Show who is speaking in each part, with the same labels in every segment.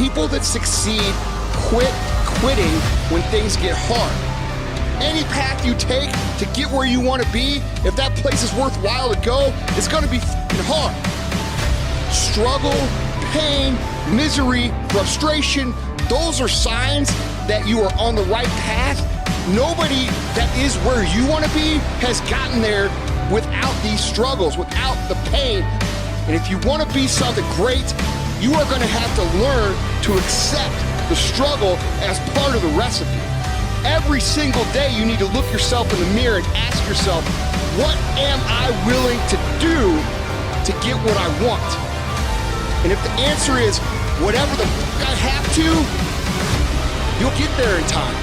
Speaker 1: People that succeed quit quitting when things get hard. Any path you take to get where you want to be, if that place is worthwhile to go, it's going to be hard. Struggle, pain, misery, frustration, those are signs that you are on the right path. Nobody that is where you want to be has gotten there without these struggles, without the pain. And if you want to be something great, you are going to have to learn to accept the struggle as part of the recipe. Every single day you need to look yourself in the mirror and ask yourself, what am I willing to do to get what I want? And if the answer is, whatever the I have to, you'll get there in time.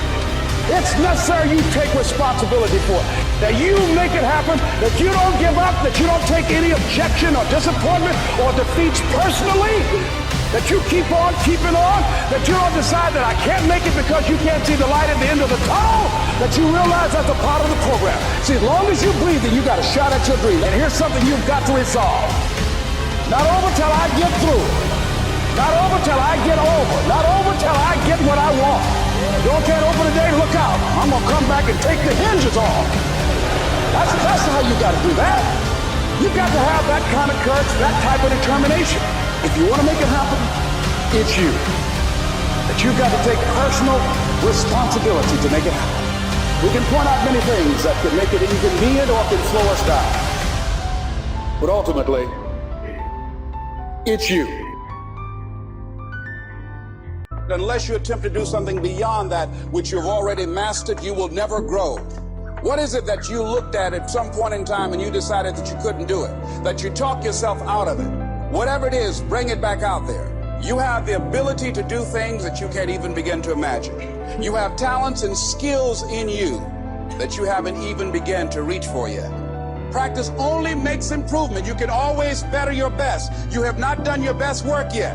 Speaker 2: It's necessary you take responsibility for it. That you make it happen, that you don't give up, that you don't take any objection or disappointment or defeats personally, that you keep on keeping on, that you don't decide that I can't make it because you can't see the light at the end of the tunnel, that you realize that's a part of the program. See, as long as you're breathing, you got a shot at your dream. And here's something you've got to resolve. Not over till I get through. Not over till I get over. Not over till I get what I want. Don't get over today, look out. I'm going to come back and take the hinges off. That's how you got to do that. You got to have that kind of courage, that type of determination. If you want to make it happen, it's you. That you've got to take personal responsibility to make it happen. We can point out many things that can make it inconvenient or can slow us down. But ultimately, it's you. Unless you attempt to do something beyond that which you've already mastered, you will never grow. What is it that you looked at some point in time and you decided that you couldn't do it? That you talked yourself out of it? Whatever it is, bring it back out there. You have the ability to do things that you can't even begin to imagine. You have talents and skills in you that you haven't even begun to reach for yet. Practice only makes improvement. You can always better your best. You have not done your best work yet.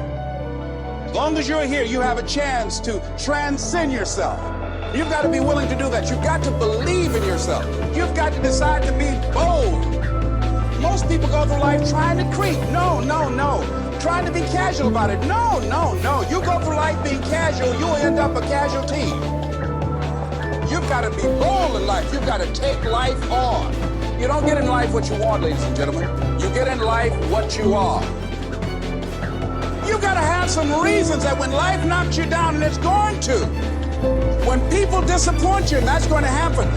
Speaker 2: As long as you're here, you have a chance to transcend yourself. You've got to be willing to do that. You've got to believe in yourself. You've got to decide to be bold. Most people go through life trying to creep. No. Trying to be casual about it. No. You go through life being casual, you'll end up a casualty. You've got to be bold in life. You've got to take life on. You don't get in life what you want, ladies and gentlemen. You get in life what you are. You got to have some reasons that when life knocks you down, and it's going to, when people disappoint you, and that's going to happen,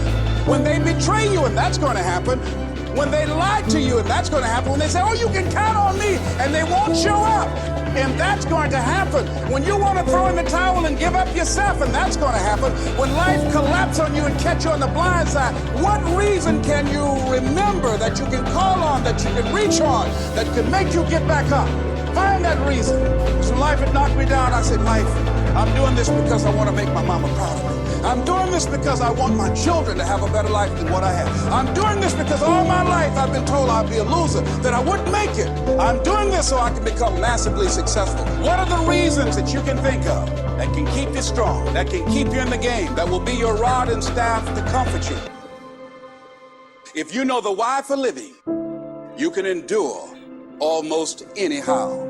Speaker 2: when they betray you, and that's going to happen, when they lie to you, and that's going to happen, when they say, oh, you can count on me, and they won't show up, and that's going to happen, when you want to throw in the towel and give up yourself, and that's going to happen, when life collapses on you and catch you on the blind side, what reason can you remember that you can call on, that you can reach on, that can make you get back up? Find that reason. So life had knocked me down. I said, life, I'm doing this because I want to make my mama proud of me. I'm doing this because I want my children to have a better life than what I have. I'm doing this because all my life I've been told I'd be a loser, that I wouldn't make it. I'm doing this so I can become massively successful. What are the reasons that you can think of that can keep you strong, that can keep you in the game, that will be your rod and staff to comfort you? If you know the why for living, you can endure almost anyhow.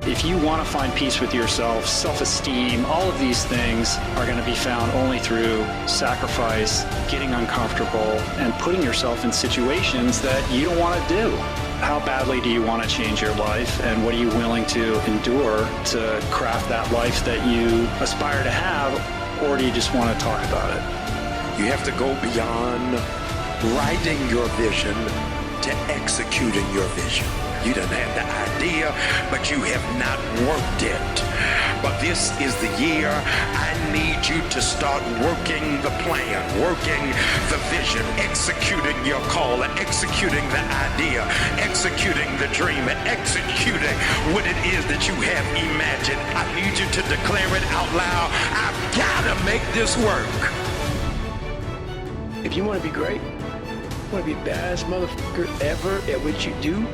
Speaker 3: If you want to find peace with yourself, self-esteem, all of these things are going to be found only through sacrifice, getting uncomfortable, and putting yourself in situations that you don't want to do. How badly do you want to change your life, and what are you willing to endure to craft that life that you aspire to have, or do you just want to talk about it?
Speaker 4: You have to go beyond writing your vision to executing your vision. You don't have the idea, but you have not worked it. But this is the year I need you to start working the plan, working the vision, executing your call, executing the idea, executing the dream, and executing what it is that you have imagined. I need you to declare it out loud. I've got to make this work.
Speaker 5: If you want to be great, want to be the baddest motherfucker ever at what you do,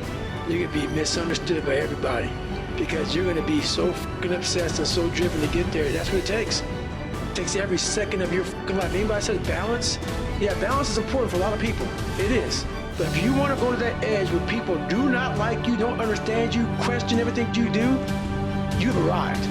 Speaker 5: you're going to be misunderstood by everybody because you're going to be so fucking obsessed and so driven to get there. That's what it takes. It takes every second of your fucking life. Anybody says balance? Yeah, balance is important for a lot of people. It is. But if you want to go to that edge where people do not like you, don't understand you, question everything you do, you've arrived.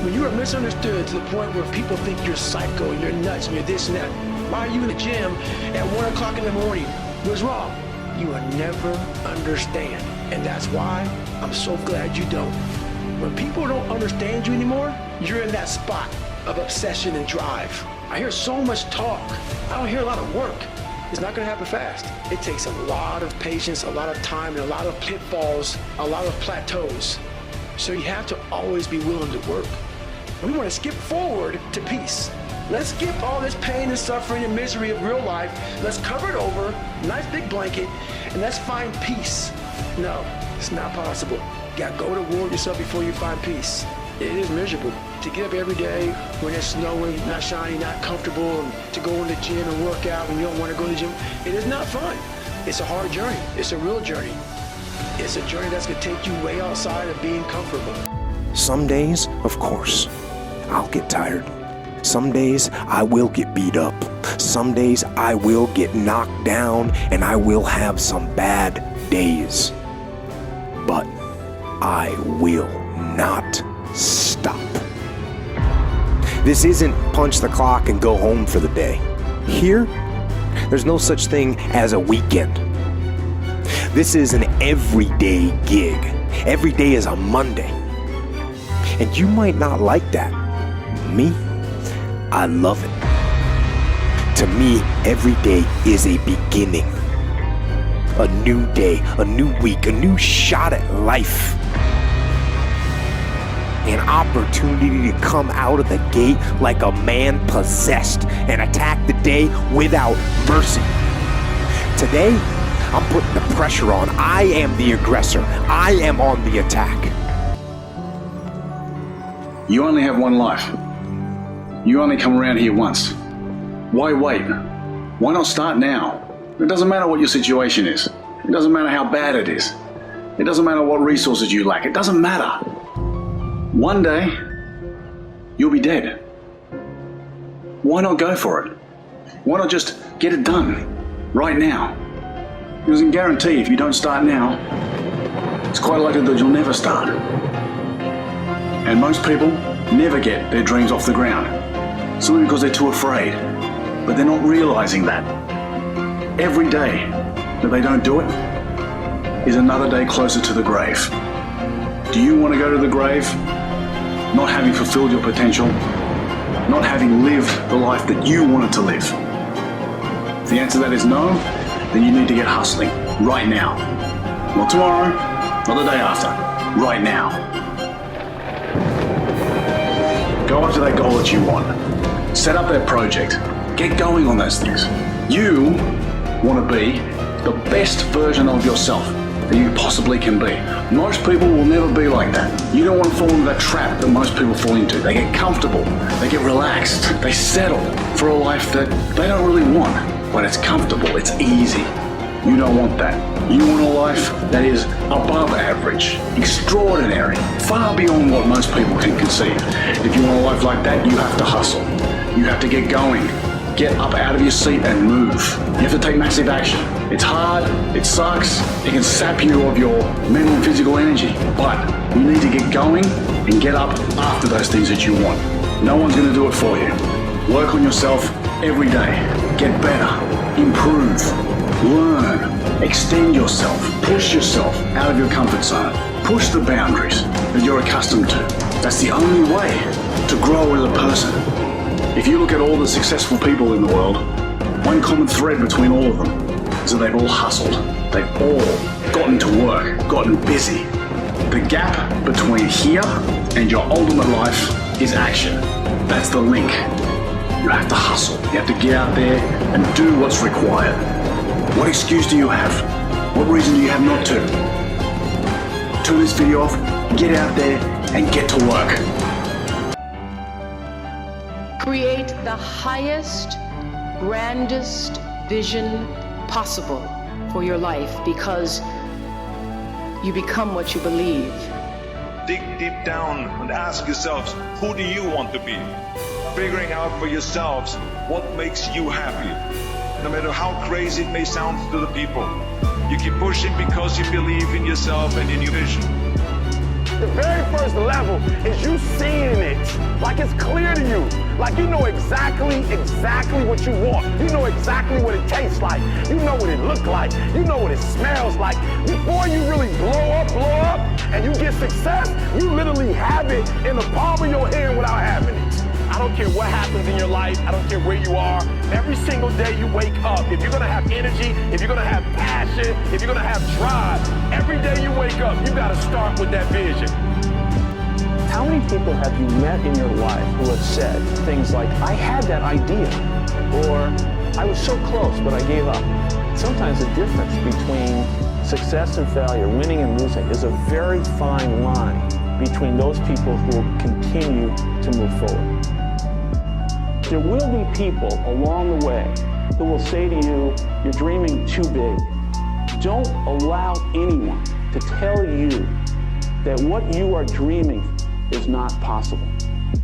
Speaker 5: When you are misunderstood to the point where people think you're psycho, you're nuts, and you're this and that, why are you in the gym at 1 o'clock in the morning? What's wrong? You will never understand. And that's why I'm so glad you don't. When people don't understand you anymore, you're in that spot of obsession and drive. I hear so much talk. I don't hear a lot of work. It's not gonna happen fast. It takes a lot of patience, a lot of time, and a lot of pitfalls, a lot of plateaus. So you have to always be willing to work. We want to skip forward to peace. Let's skip all this pain and suffering and misery of real life. Let's cover it over, nice big blanket, and let's find peace. No, it's not possible. You gotta go to war with yourself before you find peace. It is miserable to get up every day when it's snowing, not shiny, not comfortable, and to go in the gym and work out when you don't want to go to the gym. It is not fun. It's a hard journey. It's a real journey. It's a journey that's gonna take you way outside of being comfortable.
Speaker 6: Some days, of course, I'll get tired. Some days I will get beat up. Some days I will get knocked down, and I will have some bad days. But I will not stop. This isn't punch the clock and go home for the day. Here, there's no such thing as a weekend. This is an everyday gig. Every day is a Monday. And you might not like that. Me, I love it. To me, every day is a beginning. A new day, a new week, a new shot at life. An opportunity to come out of the gate like a man possessed and attack the day without mercy. Today, I'm putting the pressure on. I am the aggressor. I am on the attack.
Speaker 7: You only have one life. You only come around here once. Why wait? Why not start now? It doesn't matter what your situation is. It doesn't matter how bad it is. It doesn't matter what resources you lack. It doesn't matter. One day, you'll be dead. Why not go for it? Why not just get it done right now? Because I can guarantee if you don't start now, it's quite likely that you'll never start. And most people never get their dreams off the ground, simply because they're too afraid. But they're not realizing that every day that they don't do it is another day closer to the grave. Do you want to go to the grave not having fulfilled your potential, not having lived the life that you wanted to live? If the answer to that is no, then you need to get hustling right now. Not tomorrow, not the day after, right now. Go after that goal that you want. Set up that project. Get going on those things. You want to be the best version of yourself that you possibly can be. Most people will never be like that. You don't want to fall into that trap that most people fall into. They get comfortable. They get relaxed. They settle for a life that they don't really want. But it's comfortable. It's easy. You don't want that. You want a life that is above average, extraordinary, far beyond what most people can conceive. If you want a life like that, you have to hustle. You have to get going. Get up out of your seat and move. You have to take massive action. It's hard, it sucks, it can sap you of your mental and physical energy, but you need to get going and get up after those things that you want. No one's going to do it for you. Work on yourself every day. Get better, improve, learn, extend yourself, push yourself out of your comfort zone. Push the boundaries that you're accustomed to. That's the only way to grow as a person. If you look at all the successful people in the world, one common thread between all of them is that they've all hustled. They've all gotten to work, gotten busy. The gap between here and your ultimate life is action. That's the link. You have to hustle. You have to get out there and do what's required. What excuse do you have? What reason do you have not to? Turn this video off, get out there, and get to work.
Speaker 8: Create the highest, grandest vision possible for your life, because you become what you believe.
Speaker 9: Dig deep down and ask yourselves, who do you want to be? Figuring out for yourselves what makes you happy. No matter how crazy it may sound to the people, you keep pushing because you believe in yourself and in your vision.
Speaker 10: The very first level is you seeing it, like it's clear to you. Like you know exactly what you want. You know exactly what it tastes like. You know what it looks like. You know what it smells like. Before you really blow up, and you get success, you literally have it in the palm of your hand without having it. I don't care what happens in your life. I don't care where you are. Every single day you wake up, if you're gonna have energy, if you're gonna have passion, if you're gonna have drive, every day you wake up, you gotta start with that vision. How many people have you met in your life who have said things like, I had that idea, or I was so close, but I gave up? Sometimes the difference between success and failure, winning and losing, is a very fine line between those people who will continue to move forward. There will be people along the way who will say to you, you're dreaming too big. Don't allow anyone to tell you that what you are dreaming is not possible.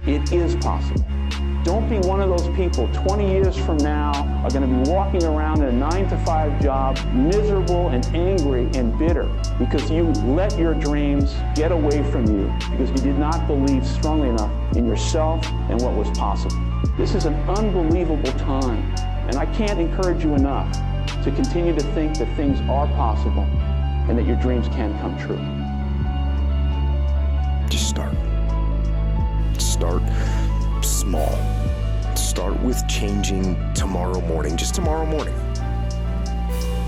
Speaker 10: It is possible. Don't be one of those people 20 years from now are going to be walking around in a 9-to-5 job, miserable and angry and bitter because you let your dreams get away from you because you did not believe strongly enough in yourself and what was possible. This is an unbelievable time, and I can't encourage you enough to continue to think that things are possible and that your dreams can come true.
Speaker 6: Just start. Start small. Start with changing tomorrow morning, just tomorrow morning.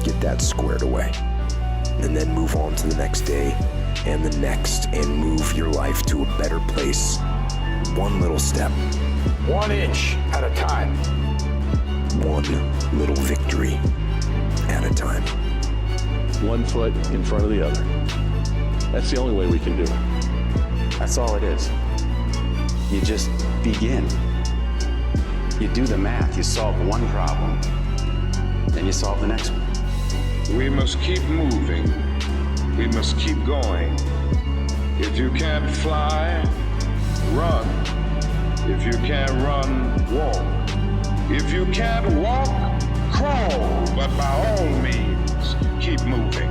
Speaker 6: Get that squared away. And then move on to the next day and the next and move your life to a better place. One little step.
Speaker 10: 1 inch at a time.
Speaker 6: One little victory at a time.
Speaker 11: 1 foot in front of the other. That's the only way we can do it.
Speaker 12: That's all it is. You just begin. You do the math. You solve one problem, then you solve the next one.
Speaker 13: We must keep moving. We must keep going. If you can't fly, run. If you can't run, walk. If you can't walk, crawl. But by all means, keep moving.